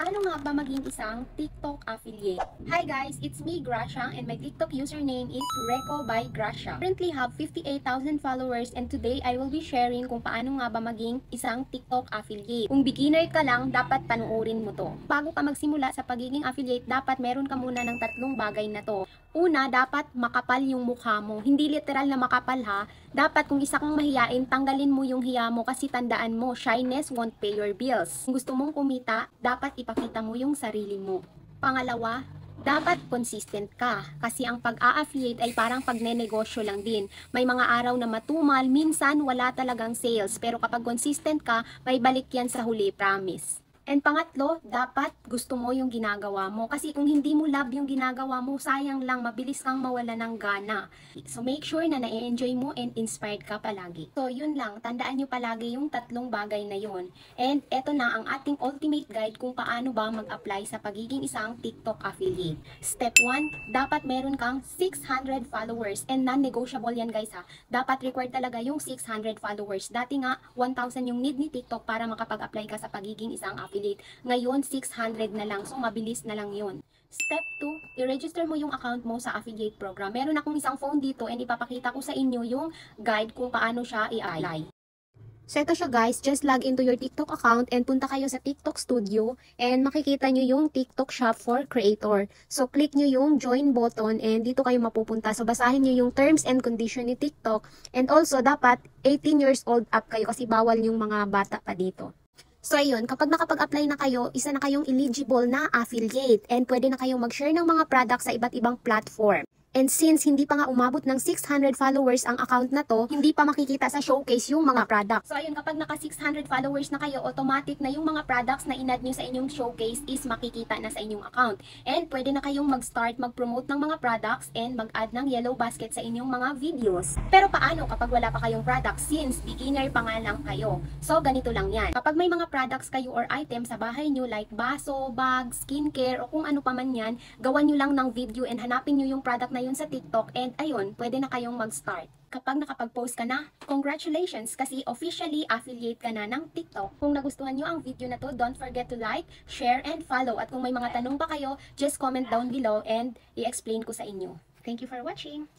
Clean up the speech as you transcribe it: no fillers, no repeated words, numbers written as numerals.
Paano nga ba maging isang TikTok affiliate? Hi guys, it's me Gracia and my TikTok username is Reco by Gracia. Currently have 58,000 followers and today I will be sharing kung paano nga ba maging isang TikTok affiliate. Kung beginner ka lang, dapat panuorin mo to. Bago ka magsimula sa pagiging affiliate, dapat meron ka muna ng tatlong bagay na to. Una, dapat makapal yung mukha mo. Hindi literal na makapal ha. Dapat kung isa kang mahiyain, tanggalin mo yung hiya mo kasi tandaan mo, shyness won't pay your bills. Kung gusto mong kumita, dapat ipakita mo yung sarili mo. Pangalawa, dapat consistent ka kasi ang pag-a-affiliate ay parang pagnenegosyo lang din. May mga araw na matumal, minsan wala talagang sales, pero kapag consistent ka, may balik yan sa huli, promise. And pangatlo, dapat gusto mo yung ginagawa mo. Kasi kung hindi mo love yung ginagawa mo, sayang lang, mabilis kang mawala ng gana. So make sure na na-enjoy mo and inspired ka palagi. So yun lang, tandaan nyo palagi yung tatlong bagay na yun. And eto na ang ating ultimate guide kung paano ba mag-apply sa pagiging isang TikTok affiliate. Step 1, dapat meron kang 600 followers. And non-negotiable yan guys ha. Dapat required talaga yung 600 followers. Dati nga, 1,000 yung need ni TikTok para makapag-apply ka sa pagiging isang affiliate. Ngayon, 600 na lang. So, mabilis na lang yun. Step 2, i-register mo yung account mo sa affiliate program. Meron akong isang phone dito and ipapakita ko sa inyo yung guide kung paano siya i-apply. So, ito siya guys. Just log into your TikTok account and punta kayo sa TikTok Studio and makikita nyo yung TikTok Shop for Creator. So, click nyo yung join button and dito kayo mapupunta. So, basahin nyo yung terms and condition ni TikTok. And also, dapat 18 years old up kayo kasi bawal yung mga bata pa dito. So ayun, kapag nakapag-apply na kayo, isa na kayong eligible na affiliate and pwede na kayong mag-share ng mga products sa iba't ibang platform. And since hindi pa nga umabot ng 600 followers ang account na to, hindi pa makikita sa showcase yung mga products. So ayun, kapag naka 600 followers na kayo, automatic na yung mga products na inad nyo sa inyong showcase is makikita na sa inyong account. And pwede na kayong mag-start mag-promote ng mga products and mag-add ng yellow basket sa inyong mga videos. Pero paano kapag wala pa kayong products since beginner pa nga lang kayo? So ganito lang yan. Kapag may mga products kayo or items sa bahay nyo like baso, bag, skincare o kung ano pa man yan, gawan nyo lang ng video and hanapin nyo yung product na yun sa TikTok and ayun, pwede na kayong mag-start. Kapag nakapag-post ka na, congratulations kasi officially affiliate ka na ng TikTok. Kung nagustuhan nyo ang video na to, don't forget to like, share, and follow. At kung may mga tanong pa kayo, just comment down below and i-explain ko sa inyo. Thank you for watching!